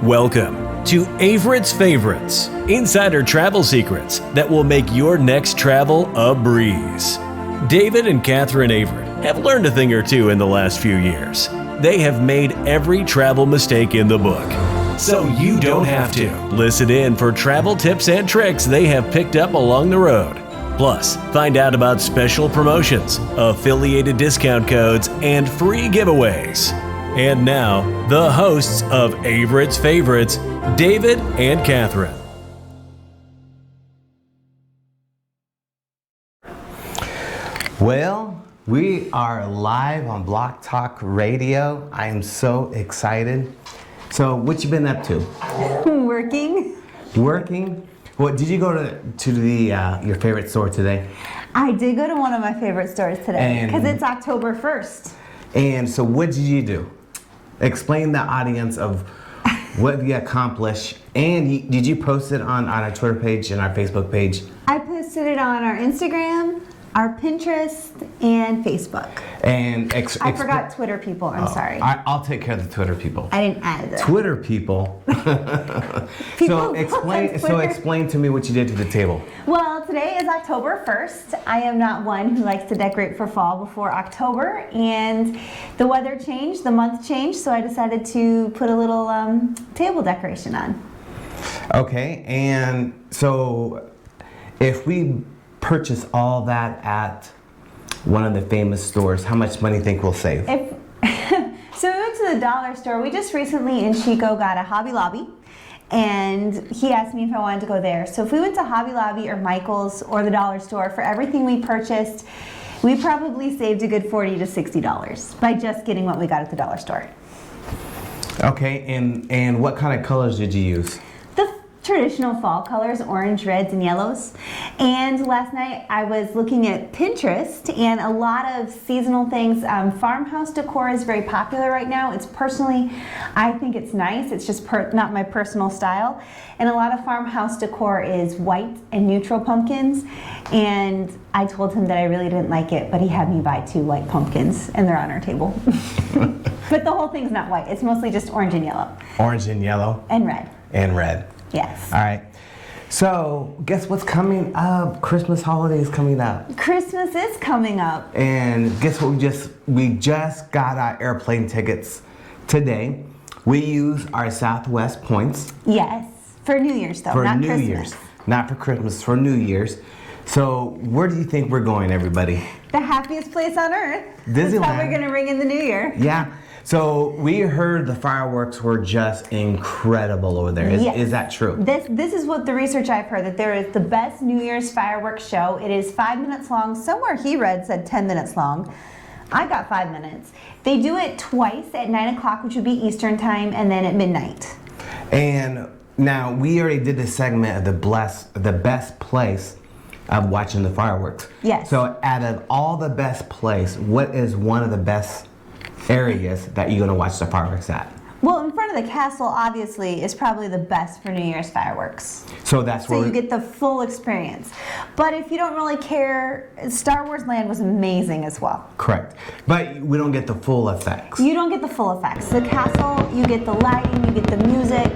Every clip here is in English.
Welcome to Avritt's Favorites, insider travel secrets that will make your next travel a breeze. David and Catherine Avritt have learned a thing or two in the last few years. They have made every travel mistake in the book, so you don't have to. Listen in for travel tips and tricks they have picked up along the road. Plus, find out about special promotions, affiliated discount codes, and free giveaways. And now, the hosts of Avritt's Favorites, David and Catherine. Well, we are live on Block Talk Radio. I am so excited. So, what you been up to? Working. Working? What did you go to the your favorite store today? I did go to one of my favorite stores today because it's October 1st. And so, what did you do? Explain the audience of what you accomplished. And did you post it on our Twitter page and our Facebook page? I posted it on our Instagram, our Pinterest, and Facebook. And I forgot Twitter people. I'm sorry. I'll take care of the Twitter people. I didn't add it. Twitter people. So explain to me what you did to the table. Well, today is October 1st. I am not one who likes to decorate for fall before October, and the weather changed, the month changed, so I decided to put a little table decoration on. Okay, and so if we purchase all that at one of the famous stores, how much money do you think we'll save? So we went to the dollar store. We just recently in Chico got a Hobby Lobby, and he asked me if I wanted to go there. So if we went to Hobby Lobby or Michael's or the dollar store, for everything we purchased, we probably saved a good $40 to $60 by just getting what we got at the dollar store. Okay, and what kind of colors did you use? Traditional fall colors, orange, reds, and yellows. And last night I was looking at Pinterest and a lot of seasonal things. Farmhouse decor is very popular right now. I think it's nice. It's just not my personal style. And a lot of farmhouse decor is white and neutral pumpkins. And I told him that I really didn't like it, but he had me buy 2 white pumpkins, and they're on our table. But the whole thing's not white. It's mostly just orange and yellow. Orange and yellow? And red. And red. Yes. All right. So, guess what's coming up? Christmas holiday is coming up. Christmas is coming up. And guess what? We just got our airplane tickets today. We use our Southwest points. Yes. For New Year's, though, not Christmas. For New Year's. Not for Christmas, for New Year's. So, where do you think we're going, everybody? The happiest place on earth. Disneyland. That's how we're going to ring in the new year. Yeah. So we heard the fireworks were just incredible over there. Is that true? This is what the research I've heard, that there is the best New Year's fireworks show. It is 5 minutes long. Somewhere he read said 10 minutes long. I got 5 minutes. They do it twice at 9 o'clock, which would be Eastern time, and then at midnight. And now we already did this segment of the best place of watching the fireworks. Yes. So out of all the best place, what is one of the best areas that you're going to watch the fireworks at? Well, in front of the castle, obviously, is probably the best for New Year's fireworks. So that's where you get the full experience. But if you don't really care, Star Wars Land was amazing as well. Correct. But we don't get the full effects. You don't get the full effects. The castle, you get the lighting, you get the music.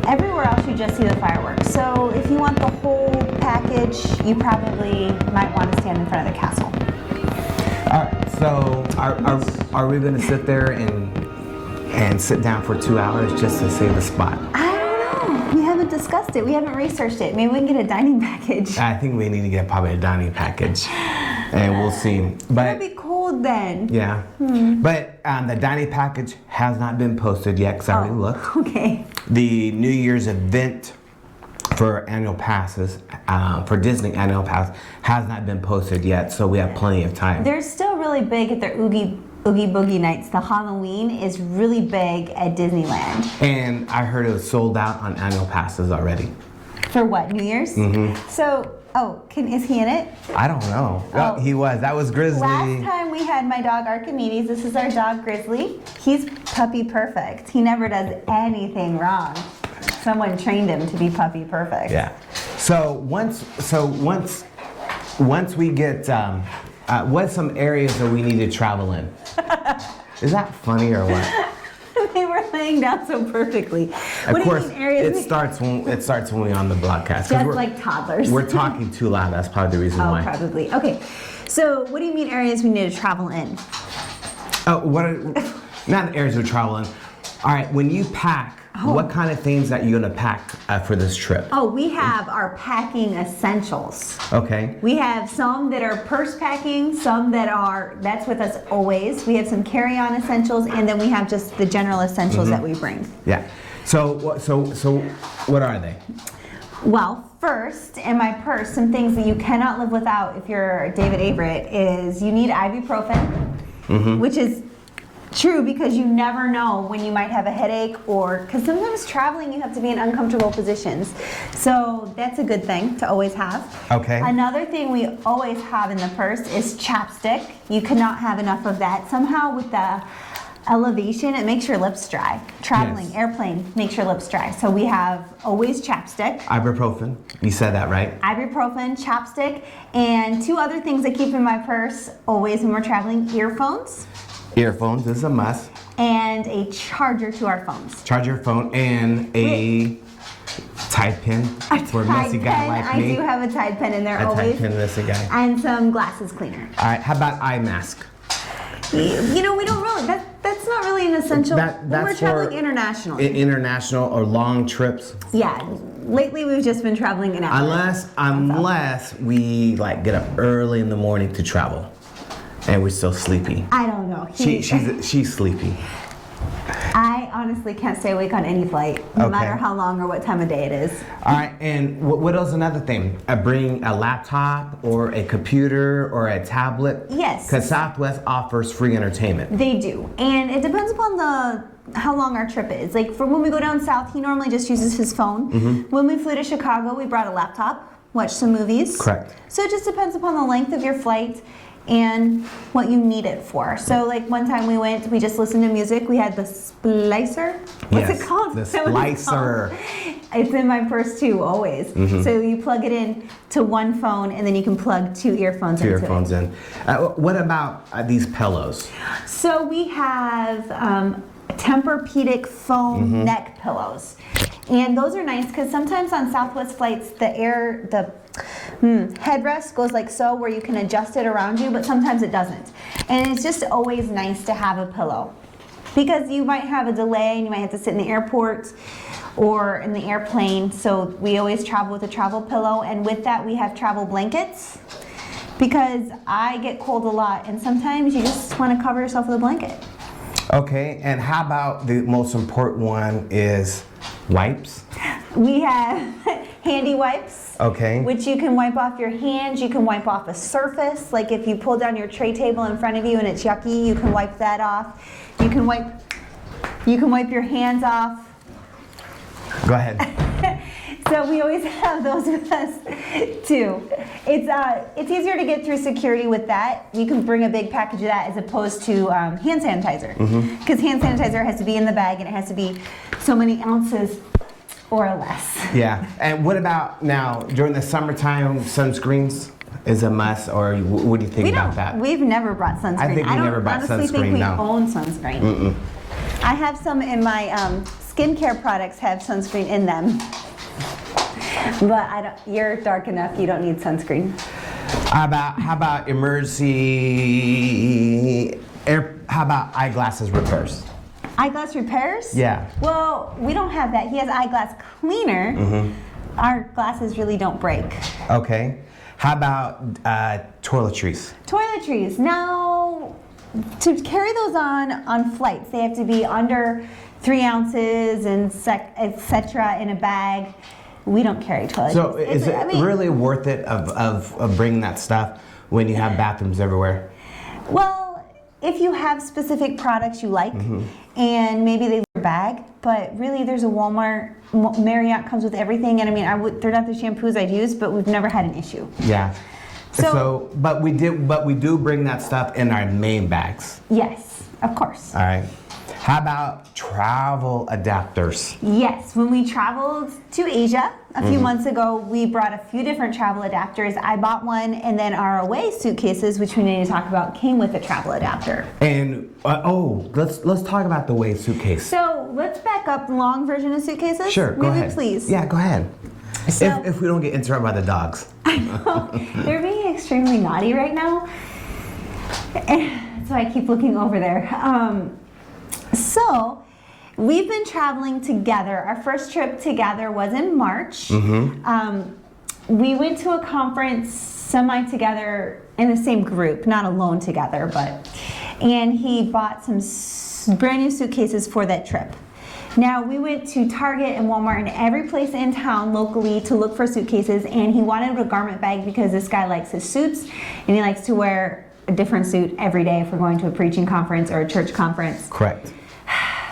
Everywhere else, you just see the fireworks. So if you want the whole package, you probably might want to stand in front of the castle. All right. So are we going to sit there and sit down for 2 hours just to save a spot? I don't know. We haven't discussed it. We haven't researched it. Maybe we can get a dining package. I think we need to get probably a dining package, and we'll see. But it'll be cold then. Yeah. But the dining package has not been posted yet because I already looked. Okay. The New Year's event for annual passes, for Disney annual pass, has not been posted yet, so we have plenty of time. They're still really big at their Oogie Boogie nights. The Halloween is really big at Disneyland. And I heard it was sold out on annual passes already. For what, New Year's? Mm-hmm. So, is he in it? I don't know. Oh, he was. That was Grizzly. Last time we had my dog Archimedes. This is our dog Grizzly. He's puppy perfect. He never does anything wrong. Someone trained him to be puppy perfect. Yeah. So once we get, what's some areas that we need to travel in? Is that funny or what? they were laying down so perfectly. Of course, it starts when we're on the broadcast. Just like toddlers. We're talking too loud. That's probably the reason why. Oh, probably. Okay. So, what do you mean areas we need to travel in? Oh, not areas we travel in. All right, when you pack, what kind of things that you're gonna pack for this trip? Oh, we have our packing essentials. Okay. We have some that are purse packing, some that's with us always. We have some carry-on essentials, and then we have just the general essentials that we bring. Yeah. So what are they? Well, first, in my purse, some things that you cannot live without if you're David Avritt is you need ibuprofen, which is true because you never know when you might have a headache or because sometimes traveling you have to be in uncomfortable positions. So that's a good thing to always have. Okay. Another thing we always have in the purse is chapstick. You cannot have enough of that. Somehow with the elevation, it makes your lips dry. Traveling, airplane, makes your lips dry. So we have always chapstick. Ibuprofen. You said that right? Ibuprofen, chapstick, and two other things I keep in my purse always when we're traveling: earphones. Earphones is a must. And a charger to our phones. Charge your phone and a Tide pen for a messy guy like me. I do have a Tide pen in there a always. Tide pen, messy guy. And some glasses cleaner. All right, how about eye mask? You know, we don't really, that's not really an essential when we're traveling internationally. International or long trips. Yeah, lately we've just been traveling in Unless we like get up early in the morning to travel. And we're still sleepy. I don't know. She's sleepy. I honestly can't stay awake on any flight, no matter how long or what time of day it is. All right, and what else? Another thing, bring a laptop or a computer or a tablet. Yes. Because Southwest offers free entertainment. They do, and it depends upon how long our trip is. Like for when we go down south, he normally just uses his phone. When we flew to Chicago, we brought a laptop, watched some movies. Correct. So it just depends upon the length of your flight and what you need it for. So like one time we just listened to music. We had the splicer. What's it called? The splicer. It's in my purse too, always. So you plug it in to one phone and then you can plug two earphones into it. What about these pillows? So we have Tempur-Pedic foam neck pillows. And those are nice because sometimes on Southwest flights, the headrest goes like so where you can adjust it around you, but sometimes it doesn't. And it's just always nice to have a pillow because you might have a delay and you might have to sit in the airport or in the airplane. So we always travel with a travel pillow, and with that we have travel blankets because I get cold a lot and sometimes you just want to cover yourself with a blanket. Okay, and how about the most important one is wipes? We have handy wipes. Okay. Which you can wipe off your hands, you can wipe off a surface. Like if you pull down your tray table in front of you and it's yucky, you can wipe that off. You can wipe your hands off. Go ahead. So we always have those with us too. It's easier to get through security with that. You can bring a big package of that as opposed to hand sanitizer. Because hand sanitizer has to be in the bag and it has to be so many ounces or less. Yeah, and what about now, during the summertime, sunscreens is a must, or what do you think about that? We've never brought sunscreen. I think we never brought sunscreen, I honestly think we no. own sunscreen. I have some in my skincare products have sunscreen in them. But you're dark enough, you don't need sunscreen. How about how about eyeglasses repairs? Eyeglass repairs? Yeah. Well, we don't have that. He has eyeglass cleaner. Our glasses really don't break. Okay. How about toiletries? Toiletries. Now, to carry those on flights, they have to be under 3 ounces and etc. in a bag. We don't carry toiletries. So is it really worth it of bringing that stuff when you have bathrooms everywhere? Well, if you have specific products you like, and maybe they leave your bag, but really there's a Walmart, Marriott comes with everything, and I mean, they're not the shampoos I'd use, but we've never had an issue. Yeah. But we do bring that stuff in our main bags. Yes, of course. All right. How about travel adapters? Yes, when we traveled to Asia a few months ago, we brought a few different travel adapters. I bought one, and then our away suitcases, which we need to talk about, came with a travel adapter. And let's talk about the away suitcase. So let's back up the long version of suitcases. Sure, go Maybe, ahead. please. Yeah, go ahead. So- if we don't get interrupted by the dogs. I know they're being extremely naughty right now, so I keep looking over there. So we've been traveling together. Our first trip together was in March. We went to a conference semi-together in the same group, not alone together, and he bought some brand new suitcases for that trip. Now, we went to Target and Walmart and every place in town locally to look for suitcases, and he wanted a garment bag because this guy likes his suits and he likes to wear a different suit every day if we're going to a preaching conference or a church conference. Correct.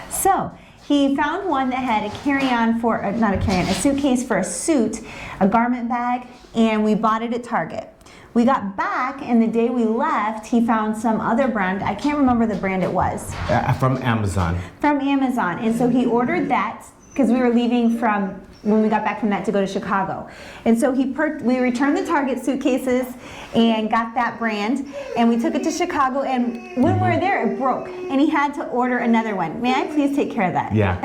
So he found one that had a suitcase for a suit, a garment bag, and we bought it at Target. We got back, and the day we left, he found some other brand. I can't remember the brand it was. From Amazon. From Amazon. And so he ordered that because we were leaving when we got back from that to go to Chicago. And so we returned the Target suitcases and got that brand, and we took it to Chicago, and when we were there, it broke, and he had to order another one. May I please take care of that? Yeah.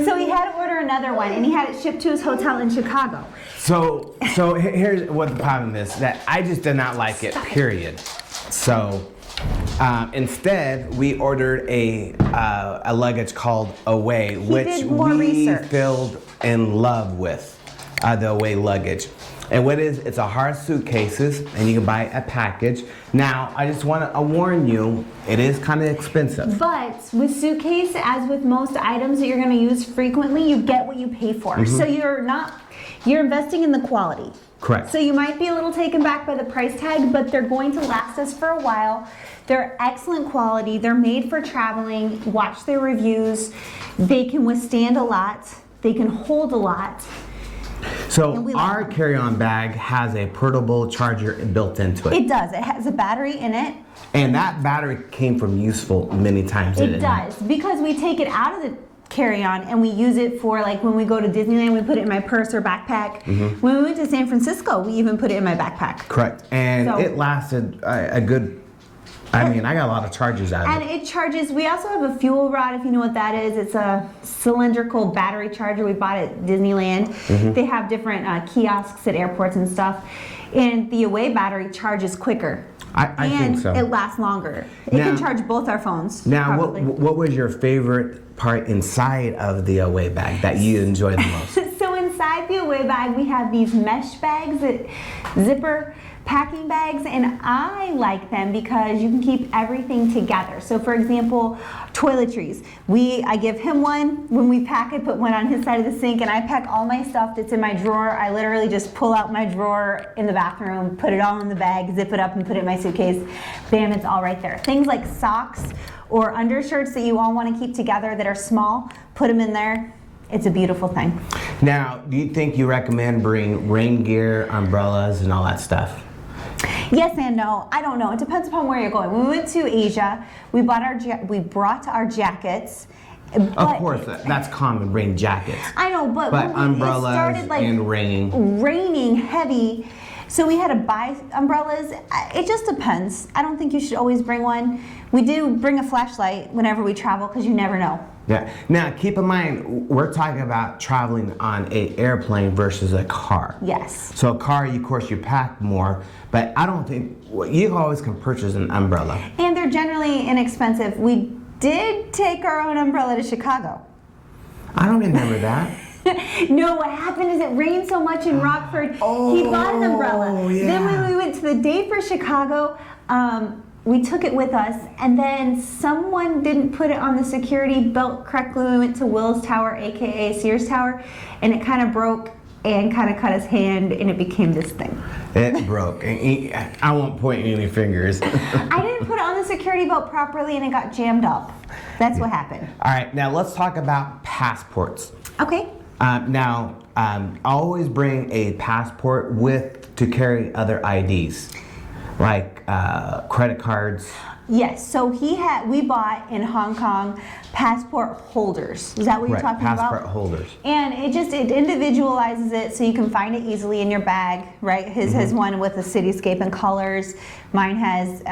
So he had to order another one, and he had it shipped to his hotel in Chicago. So here's what the problem is, that I just did not like it, period. So instead, we ordered a luggage called Away, which we fell in love with, the Away luggage. And what it is, it's a hard suitcases, and you can buy a package. Now, I just want to warn you, it is kind of expensive. But with suitcase, as with most items that you're going to use frequently, you get what you pay for. So you're investing in the quality. Correct. So you might be a little taken back by the price tag, but they're going to last us for a while. They're excellent quality. They're made for traveling. Watch their reviews. They can withstand a lot. They can hold a lot. So our carry-on bag has a portable charger built into it. It does. It has a battery in it. And that battery came from useful many times. It does, because we take it out of the carry-on and we use it for, like, when we go to Disneyland, we put it in my purse or backpack. When we went to San Francisco, we even put it in my backpack. Correct. And it lasted a good, I got a lot of charges out of it. And it charges, we also have a fuel rod, if you know what that is. It's a cylindrical battery charger we bought at Disneyland. They have different kiosks at airports and stuff. And the Away battery charges quicker. I think so. And it lasts longer. It can charge both our phones. Now, probably. what was your favorite part inside of the Away bag that you enjoyed the most? So inside the Away bag, we have these mesh bags, zipper packing bags, and I like them because you can keep everything together. So for example, toiletries. I give him one. When we pack, I put one on his side of the sink, and I pack all my stuff that's in my drawer. I literally just pull out my drawer in the bathroom, put it all in the bag, zip it up, and put it in my suitcase. Bam, it's all right there. Things like socks or undershirts that you all want to keep together that are small, put them in there. It's a beautiful thing. Now, do you think you recommend bring rain gear, umbrellas, and all that stuff? Yes and no. I don't know. It depends upon where you're going. When we went to Asia, we brought our jackets. Of course, that's common, rain jackets. I know, but umbrellas it started, like, and raining heavy. So we had to buy umbrellas. It just depends. I don't think you should always bring one. We do bring a flashlight whenever we travel because you never know. Yeah. Now, keep in mind, we're talking about traveling on an airplane versus a car. Yes. So a car, of course, you pack more, but I don't think, you always can purchase an umbrella. And they're generally inexpensive. We did take our own umbrella to Chicago. I don't remember that. No, what happened is it rained so much in Rockford, he bought an umbrella. Yeah. Then when we went to the day for Chicago, we took it with us, and then someone didn't put it on the security belt correctly. We went to Will's Tower, aka Sears Tower, and it kind of broke and kind of cut his hand, and it became this thing. It broke. I won't point any fingers. I didn't put it on the security belt properly, and it got jammed up. That's what happened. All right, now let's talk about passports. Okay. Now, always bring a passport to carry other IDs, like credit cards. Yes, so we bought in Hong Kong passport holders. Is that what you're talking about? Passport holders. And it individualizes it so you can find it easily in your bag, right? His has one with a cityscape and colors. Mine has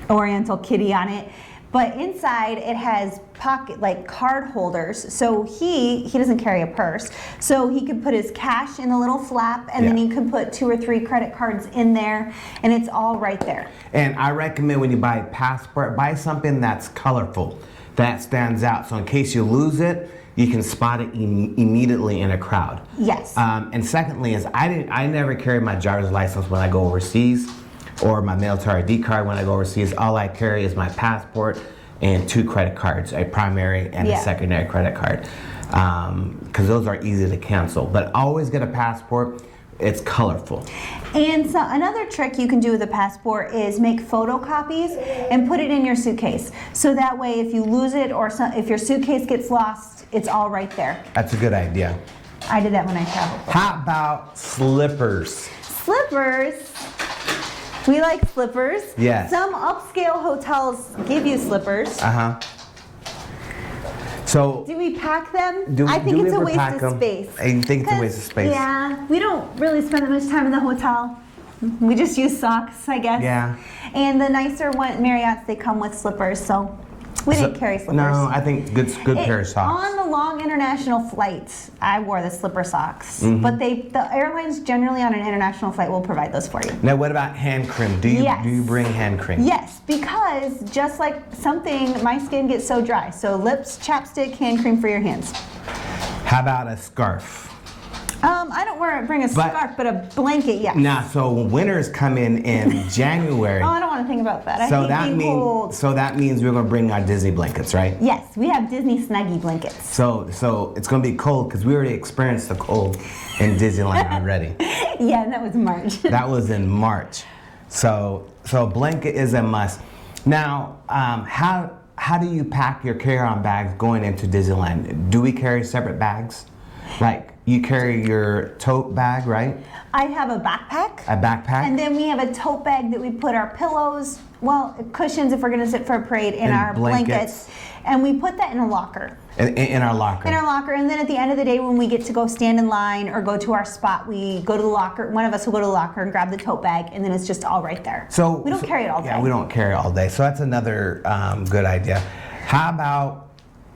Oriental kitty on it. But inside it has pocket, like card holders. So he doesn't carry a purse. So he could put his cash in a little flap, and then he could put 2 or 3 credit cards in there, and it's all right there. And I recommend when you buy a passport, buy something that's colorful, that stands out. So in case you lose it, you can spot it immediately in a crowd. Yes. And secondly is I never carry my driver's license when I go overseas, or my military ID card when I go overseas. All I carry is my passport and 2 credit cards, a primary and a secondary credit card, because those are easy to cancel. But always get a passport. It's colorful. And so another trick you can do with a passport is make photocopies and put it in your suitcase. So that way if you lose it or if your suitcase gets lost, it's all right there. That's a good idea. I did that when I traveled. How about slippers? Slippers. We like slippers. Yes. Some upscale hotels give you slippers. Uh-huh. So do we pack them? I think it's a waste of space. I think it's a waste of space. Yeah, we don't really spend that much time in the hotel. We just use socks, I guess. Yeah. And the nicer Marriott's, they come with slippers, so we didn't carry slippers. No, I think good pair of socks. On the long international flights, I wore the slipper socks. But the airlines generally on an international flight will provide those for you. Now, what about hand cream? Do you bring hand cream? Yes, because just like my skin gets so dry. So lips, chapstick, hand cream for your hands. How about a scarf? I don't bring a scarf, but a blanket, yes. Now, so winters come in January. Oh, I don't want to think about that. So I hate being cold. So that means we're going to bring our Disney blankets, right? Yes, we have Disney Snuggie blankets. So it's going to be cold because we already experienced the cold in Disneyland already. Yeah, that was March. That was in March. So a blanket is a must. Now, how do you pack your carry-on bags going into Disneyland? Do we carry separate bags? Like, you carry your tote bag, right? I have a backpack. A backpack? And then we have a tote bag that we put our pillows, cushions if we're going to sit for a parade, and our blankets. And we put that in a locker. In our locker. In our locker. And then at the end of the day, when we get to go stand in line or go to our spot, we go to the locker. One of us will go to the locker and grab the tote bag, and then it's just all right there. So we don't carry it all day. Yeah, we don't carry it all day. So that's another good idea. How about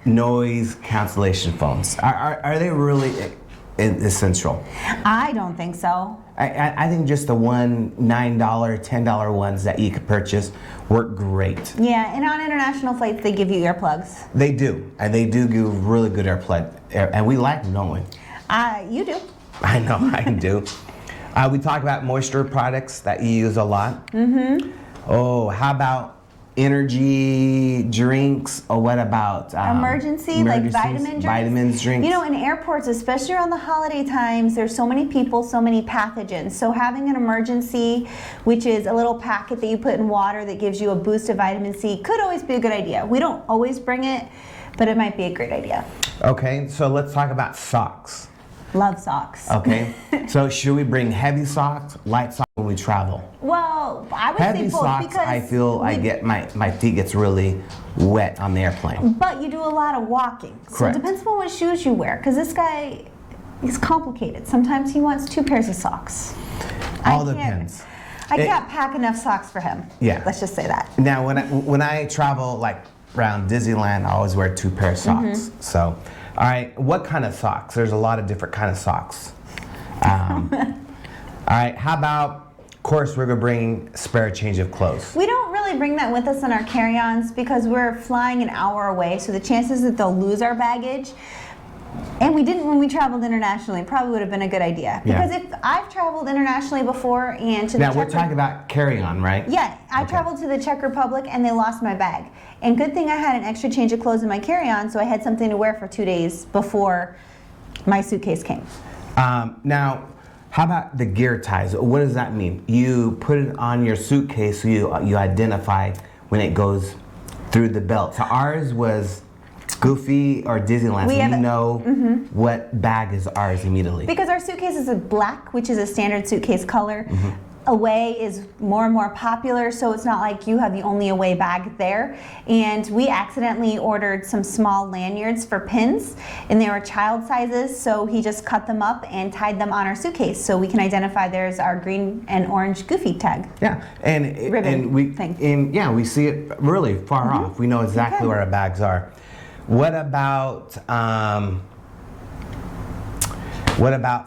noise cancellation phones? Are they really essential? I don't think so. I think just the $9, $10 ones that you could purchase work great. Yeah, and on international flights, they give you earplugs. They do, and they do give really good earplug, and we like them, don't we? You do. I know, I do. We talk about moisture products that you use a lot. Mm-hmm. Oh, how about energy drinks, or what about emergency, like vitamins, drinks? You know, in airports, especially around the holiday times, there's so many people, so many pathogens. So having an emergency, which is a little packet that you put in water that gives you a boost of vitamin C, could always be a good idea. We don't always bring it, but it might be a great idea. Okay, so let's talk about socks. Love socks. Okay, so should we bring heavy socks, light socks when we travel? Well, I would heavy say both, socks, because I feel my feet gets really wet on the airplane. But you do a lot of walking. Correct. So it depends on what shoes you wear, because this guy is complicated. Sometimes he wants 2 pairs of socks. All depends. I can't pack enough socks for him. Yeah. Let's just say that. Now, when I travel like around Disneyland, I always wear 2 pairs of socks. Mm-hmm. So, all right, what kind of socks? There's a lot of different kind of socks. All right, how about, of course, we're gonna bring spare change of clothes. We don't really bring that with us in our carry-ons because we're flying an hour away, so the chances that they'll lose our baggage, and we didn't when we traveled internationally, probably would have been a good idea. Because if I've traveled internationally before and to the Now, we're talking about carry-on, right? Yeah, I traveled to the Czech Republic and they lost my bag. And good thing I had an extra change of clothes in my carry-on, so I had something to wear for 2 days before my suitcase came. Now, how about the gear ties? What does that mean? You put it on your suitcase so you identify when it goes through the belt. So ours was Goofy or Disneyland, so you know what bag is ours immediately. Because our suitcase is a black, which is a standard suitcase color. Away is more and more popular, so it's not like you have the only Away bag there. And we accidentally ordered some small lanyards for pins, and they were child sizes, so he just cut them up and tied them on our suitcase so we can identify there's our green and orange Goofy tag. Yeah, Ribbon thing. we see it really far off. We know exactly where our bags are. What about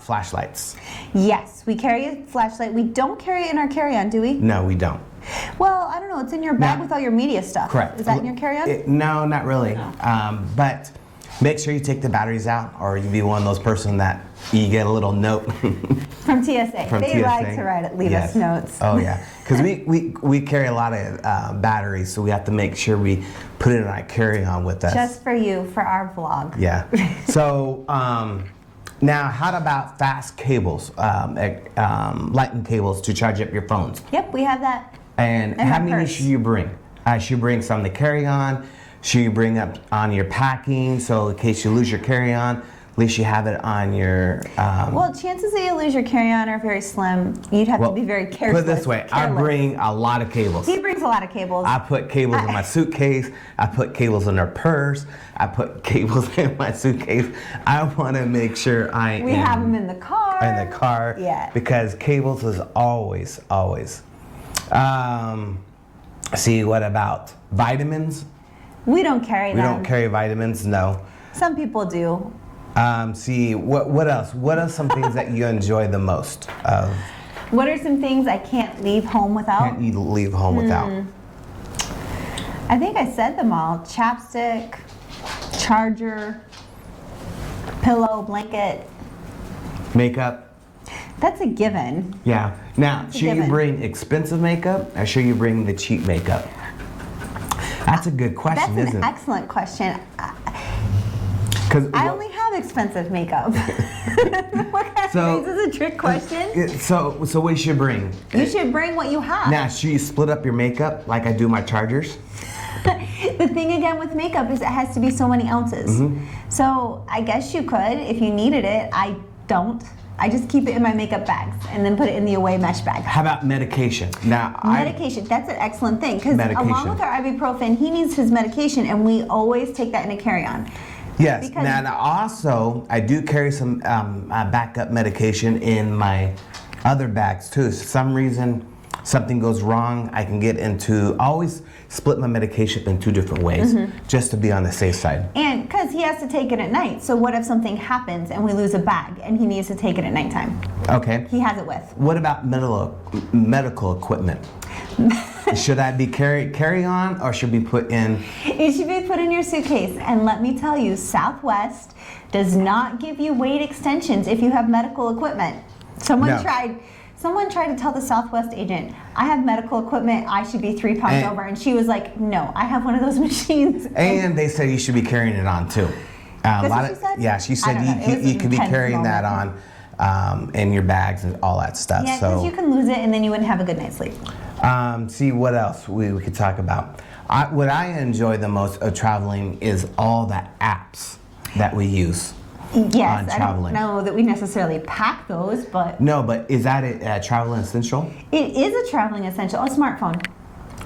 flashlights? Yes, we carry a flashlight. We don't carry it in our carry-on, do we? No, we don't. Well, I don't know. It's in your bag No. with all your media stuff. Correct. Is that in your carry-on? No, not really. But make sure you take the batteries out, or you'll be one of those person that you get a little note From TSA. from They TSA. like to leave us notes. Oh yeah, because we carry a lot of batteries, so we have to make sure we put it in our carry-on with us. Just for you, for our vlog. Yeah. So now, how about fast cables, lightning cables to charge up your phones? Yep, we have that. And In how my many purse. should you bring? Should you bring some to carry on? Should you bring up on your packing, so in case you lose your carry on, at least you have it on your. Well, chances that you lose your carry-on are very slim. You'd have to be very careful. Put it this way, I bring a lot of cables. He brings a lot of cables. I put cables in my suitcase. I put cables in her purse. I put cables in my suitcase. I want to make sure we have them in the car. In the car. Yeah. Because cables is always. See, what about vitamins? We don't carry We them. don't carry vitamins, no. Some people do. See, what else? What are some things that you enjoy the most of? What are some things I can't leave home without? Can't you leave home without? I think I said them all. Chapstick, charger, pillow, blanket. Makeup? That's a given. Yeah. Now, a should you given. bring expensive makeup or should you bring the cheap makeup? That's a good question, That's isn't an it? excellent question. Because I only have expensive makeup. What kind of So- things is a trick question? so what you should bring? You should bring what you have. Now, should you split up your makeup like I do my chargers? The thing again with makeup is it has to be so many ounces. Mm-hmm. So I guess you could if you needed it. I don't. I just keep it in my makeup bags and then put it in the Away mesh bag. How about medication? Now, Medication, that's an excellent thing because Medication. along with our ibuprofen, he needs his medication and we always take that in a carry-on. Yes. Because- Now, also, I do carry some backup medication in my other bags too. For some reason, something goes wrong, I can get into. I always split my medication in two different ways, just to be on the safe side. And because he has to take it at night, so what if something happens and we lose a bag and he needs to take it at nighttime? Okay. He has it with. What about medical equipment? Should I be carry on or should be put in? It should be put in your suitcase. And let me tell you, Southwest does not give you weight extensions if you have medical equipment. Someone No. tried to tell the Southwest agent, I have medical equipment, I should be 3 pounds And- over. And she was like, no, I have one of those machines. And they said you should be carrying it on too. That's what she said? Yeah, she I said don't know. It was you an could be intense carrying that moment. on in your bags and all that stuff. Yeah, because so you can lose it and then you wouldn't have a good night's sleep. see what else we could talk about. What I enjoy the most of traveling is all the apps that we use. Yes, on I traveling. don't know that we necessarily pack those, but No, but is that a travel essential? it is a traveling essential, a smartphone.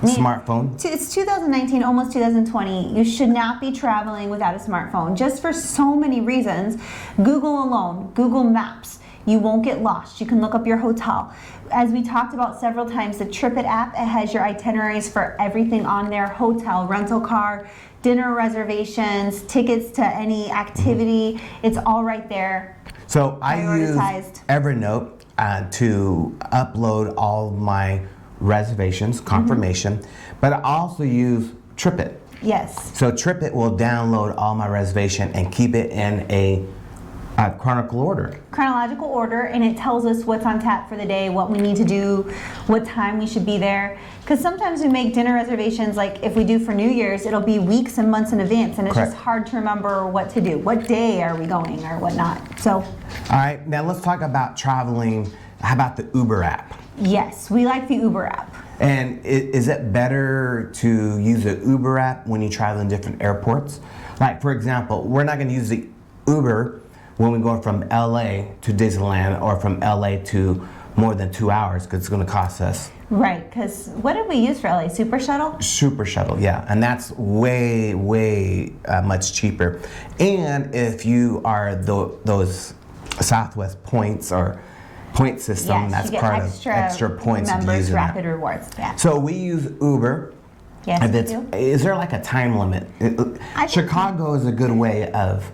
Smartphone? It's 2019, almost 2020. You should not be traveling without a smartphone, just for so many reasons. Google alone, Google Maps. You won't get lost. You can look up your hotel. As we talked about several times, the TripIt app, it has your itineraries for everything on there: hotel, rental car, dinner reservations, tickets to any activity. It's all right there. So I use Prioritized. Evernote to upload all my reservations, confirmation, but I also use TripIt. Yes. So TripIt will download all my reservation and keep it in a chronological order. Chronological order, and it tells us what's on tap for the day, what we need to do, what time we should be there. Because sometimes we make dinner reservations, like if we do for New Year's, it'll be weeks and months in advance, and it's Correct. just hard to remember what to do. What day are we going or whatnot? So, All right, now let's talk about traveling. How about the Uber app? yes, we like the Uber app. And is it better to use the Uber app when you travel in different airports? Like, for example, we're not going to use the Uber when we're going from LA to Disneyland or from LA to more than 2 hours because it's going to cost us. Right, because what did we use for LA? Super Shuttle? Super Shuttle, yeah, and that's way, way much cheaper. And if you are those Southwest points or point system, Yes, that's you get part of extra points members, using rapid that. rewards. Yeah. So we use Uber. Yes, And we it's, do. is there like a time limit? I think- Chicago is a good way of,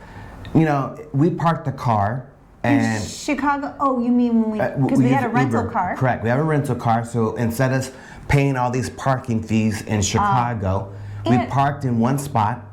we parked the car and Chicago. Oh, you mean when because we had a use rental Uber. car. Correct. We have a rental car, so instead of paying all these parking fees in Chicago, we and- parked in one spot,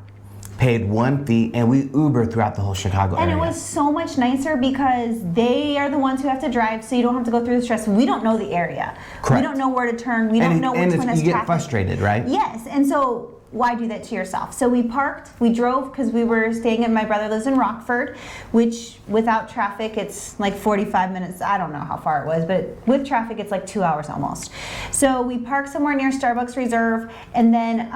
paid one fee, and we Uber throughout the whole Chicago And area. it was so much nicer because they are the ones who have to drive, so you don't have to go through the stress. We don't know the area. Correct. We don't know where to turn. We don't and know and which one has you get traffic. frustrated, right? Yes, and so why do that to yourself? So we parked, we drove because we were staying at my brother lives in Rockford, which without traffic it's like 45 minutes. I don't know how far it was, but with traffic it's like 2 hours almost. So we parked somewhere near Starbucks Reserve, and then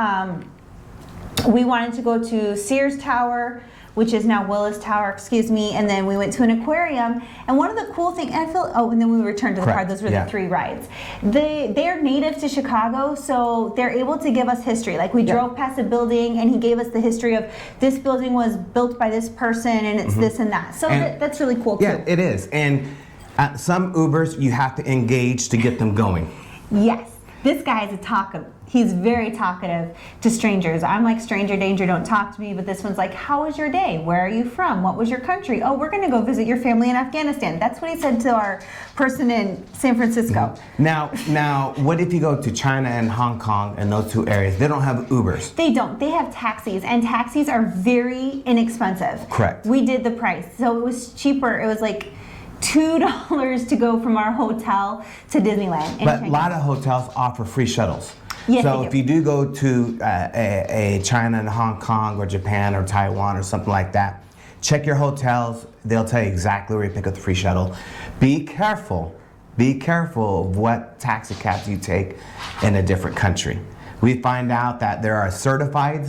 we wanted to go to Sears Tower, which is now Willis Tower, excuse me, and then we went to an aquarium. And one of the cool things, and then we returned to the car. Correct, Those were yeah. the 3 rides. They're native to Chicago, so they're able to give us history. Like we drove past a building, and he gave us the history of this building was built by this person, and it's this and that. So And- that's really cool Yeah, too. it is. And some Ubers, you have to engage to get them going. Yes, this guy is a talkative. He's very talkative to strangers. I'm like, stranger danger, don't talk to me. But this one's like, how was your day? Where are you from? What was your country? Oh, we're going to go visit your family in Afghanistan. That's what he said to our person in San Francisco. Now, what if you go to China and Hong Kong and those 2 areas? They don't have Ubers. They don't. They have taxis, and taxis are very inexpensive. Correct. We did the price. So it was cheaper. It was like $2 to go from our hotel to Disneyland. in But a Shanghai. lot of hotels offer free shuttles. Yes, so they if do. you do go to a China and Hong Kong or Japan or Taiwan or something like that, check your hotels. They'll tell you exactly where you pick up the free shuttle. Be careful. Be careful of what taxi cabs you take in a different country. We find out that there are certified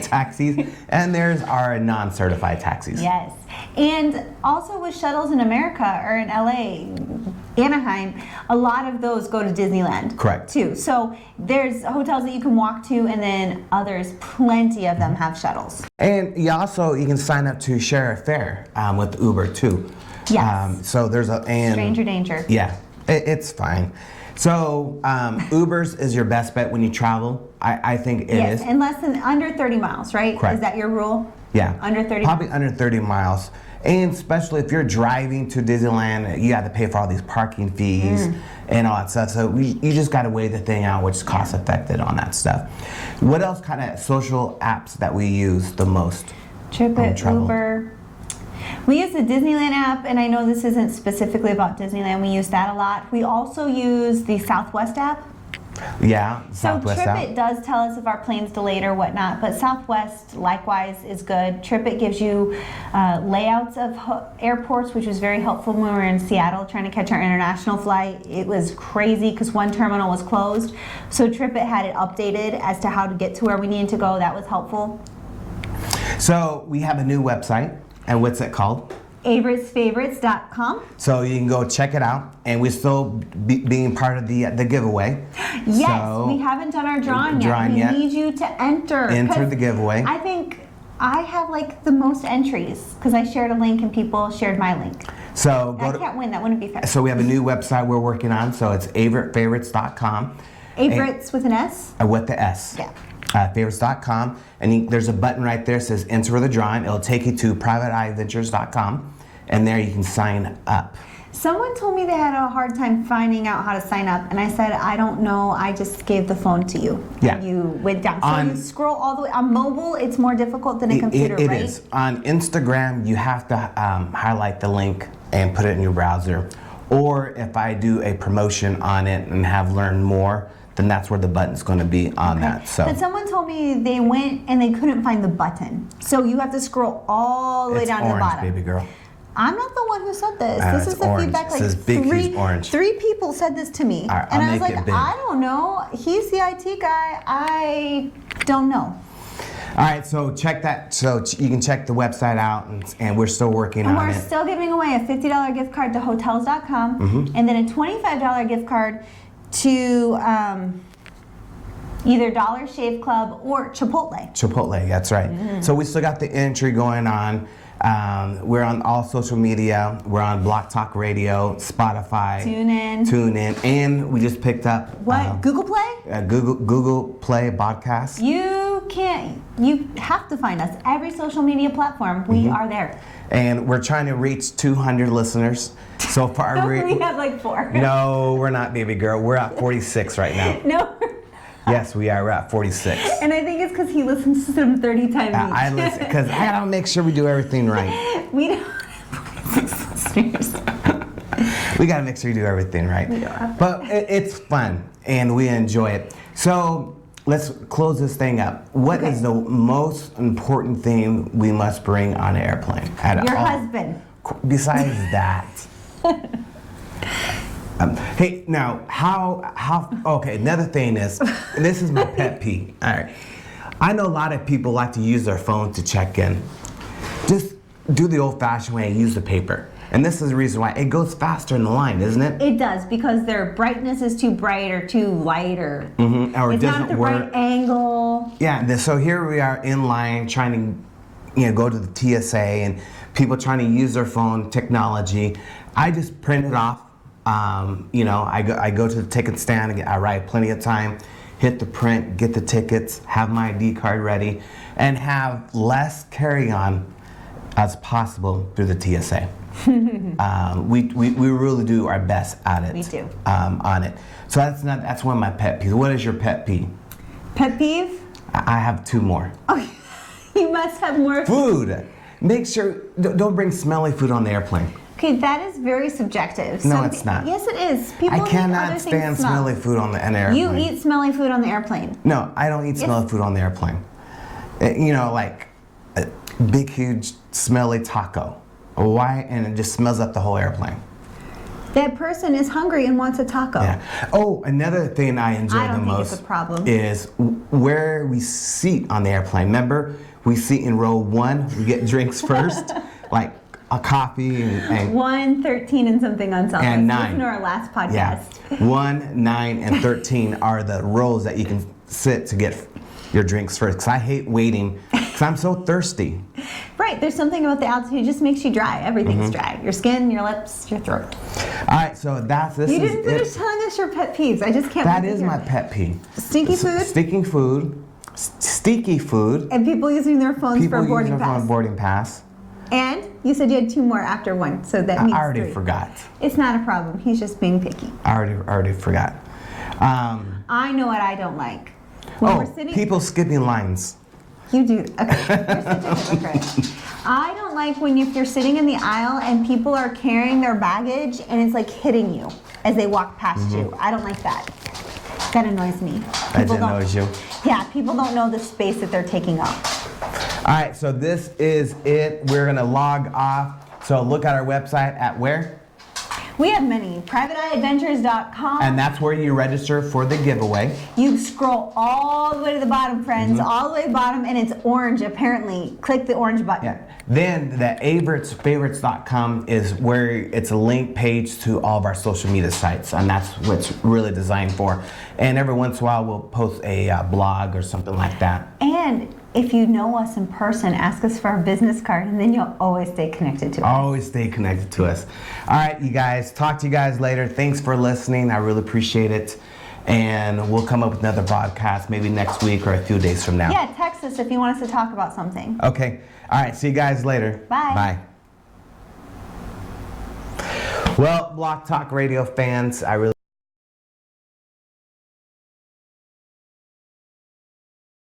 taxis and there's are non-certified taxis. Yes. And also with shuttles in America or in LA, Anaheim, a lot of those go to Disneyland. Correct. Too. So there's hotels that you can walk to, and then others, plenty of them have shuttles. And you can sign up to share a fare with Uber too. Yes. So there's Stranger danger. Yeah, it's fine. So Ubers is your best bet when you travel. I think it Yes, is. and less than under 30 miles, right? Correct. Is that your rule? Yeah. Under 30 Probably under 30 miles. And especially if you're driving to Disneyland, you have to pay for all these parking fees and all that stuff. So you just got to weigh the thing out, which is cost effective on that stuff. What else kind of social apps that we use the most? TripIt, travel. Uber. We use the Disneyland app, and I know this isn't specifically about Disneyland. We use that a lot. We also use the Southwest app. Yeah, So Southwest TripIt app. does tell us if our plane's delayed or whatnot, but Southwest likewise is good. TripIt gives you layouts of airports, which was very helpful when we were in Seattle trying to catch our international flight. It was crazy because one terminal was closed. So TripIt had it updated as to how to get to where we needed to go. That was helpful. So we have a new website, and what's it called? AvritsFavorites.com. So you can go check it out, and we're still being part of the giveaway. Yes, So, we haven't done our drawing drawing yet. yet. We need you to enter. Enter 'cause the giveaway. I think I have like the most entries because I shared a link and people shared my link. So I can't win. That wouldn't be fair. So we have a new website we're working on. So it's avrittfavorites.com. Avrits with an S? With the S. Yeah. Favorites.com. And there's a button right there that says enter the drawing. It'll take you to privateeyeventures.com. And there you can sign up. Someone told me they had a hard time finding out how to sign up, and I said, I don't know, I just gave the phone to you. Yeah. And you went down. So you scroll all the way. On mobile, it's more difficult than a computer, It right? is. On Instagram, you have to highlight the link and put it in your browser. Or if I do a promotion on it and have learned more, then that's where the button's going to be on that. So But someone told me they went and they couldn't find the button. So you have to scroll all the way it's down orange, to the bottom. baby girl. I'm not the one who said this. This it's is the orange. feedback. It Like says big, huge orange. three people said this to me, All right, and I'll I was make like, it big. I don't know. He's the IT guy. I don't know. All right, so check that. So you can check the website out, and we're still working And on we're it. still giving away a $50 gift card to Hotels.com, and then a $25 gift card to either Dollar Shave Club or Chipotle. Chipotle, that's right. So we still got the entry going on. We're on all social media. We're on Block Talk Radio, Spotify, TuneIn, and we just picked up Google Play? Google Play podcast. You have to find us. Every social media platform, we are there. And we're trying to reach 200 listeners. So far, we have like 4. No, we're not, baby girl. We're at 46 right now. No. Yes, we are. We're at 46. And I think it's because he listens to them 30 times each. I listen because I gotta make sure we do everything right. We don't have 46 listeners. We gotta make sure we do everything right. We don't have but it's fun and we enjoy it. So let's close this thing up. What is the most important thing we must bring on an airplane? Your husband. Besides that. Hey, now, okay, another thing is, and this is my pet peeve. All right. I know a lot of people like to use their phone to check in. Just do the old-fashioned way and use the paper. And this is the reason why. It goes faster in the line, isn't it? It does, because their brightness is too bright or too light, or or it's not at the right angle. Yeah, so here we are in line trying to go to the TSA, and people trying to use their phone technology. I just print it off. I go to the ticket stand, I arrive plenty of time, hit the print, get the tickets, have my ID card ready, and have less carry-on as possible through the TSA. We really do our best at it. We do. On it. So that's one of my pet peeves. What is your pet peeve? Pet peeve? I have 2 more. Oh, you must have more. Food. Make sure, don't bring smelly food on the airplane. Okay, that is very subjective. No, it's not. Yes, it is. People I cannot stand smelly food on the airplane. You eat smelly food on the airplane. No, I don't eat smelly food on the airplane. Like a big, huge, smelly taco. Why? And it just smells up the whole airplane. That person is hungry and wants a taco. Yeah. Oh, another thing I enjoy the most it's a problem. is where we seat on the airplane. Remember, we seat in row 1. We get drinks first, like a coffee and 1, 13, and something on Sundays. And 9. Listen to our last podcast. Yeah. 1, 9, and 13 are the rows that you can sit to get your drinks first. Because I hate waiting because I'm so thirsty. Right. There's something about the altitude. It just makes you dry. Everything's dry. Your skin, your lips, your throat. All right. So You didn't finish telling us your pet peeves. I just can't. That is my pet peeve. Stinky food. Stinky food. Sticky food. And people using their phones for a boarding pass. Boarding pass. And you said you had 2 more after 1, so that means I already 3. forgot. It's not a problem. He's just being picky. I already forgot. I know what I don't like. When we're sitting, people skipping lines. You do. Okay, you're such a hypocrite. I don't like when you're sitting in the aisle and people are carrying their baggage and it's like hitting you as they walk past you. I don't like that. That annoys me. That annoys you? Yeah, people don't know the space that they're taking up. All right, so this is it. We're gonna log off. So look at our website at where? We have many. PrivateEyeAdventures.com. And that's where you register for the giveaway. You scroll all the way to the bottom, friends, all the way to the bottom, and it's orange, apparently. Click the orange button. Yeah. Then the AvrittsFavorites.com is where it's a link page to all of our social media sites, and that's what it's really designed for. And every once in a while, we'll post a blog or something like that. And if you know us in person, ask us for our business card, and then you'll always stay connected to us. Always stay connected to us. All right, you guys. Talk to you guys later. Thanks for listening. I really appreciate it. And we'll come up with another podcast maybe next week or a few days from now. Yeah, text us if you want us to talk about something. Okay. All right. See you guys later. Bye. Bye. Well, Block Talk Radio fans, I really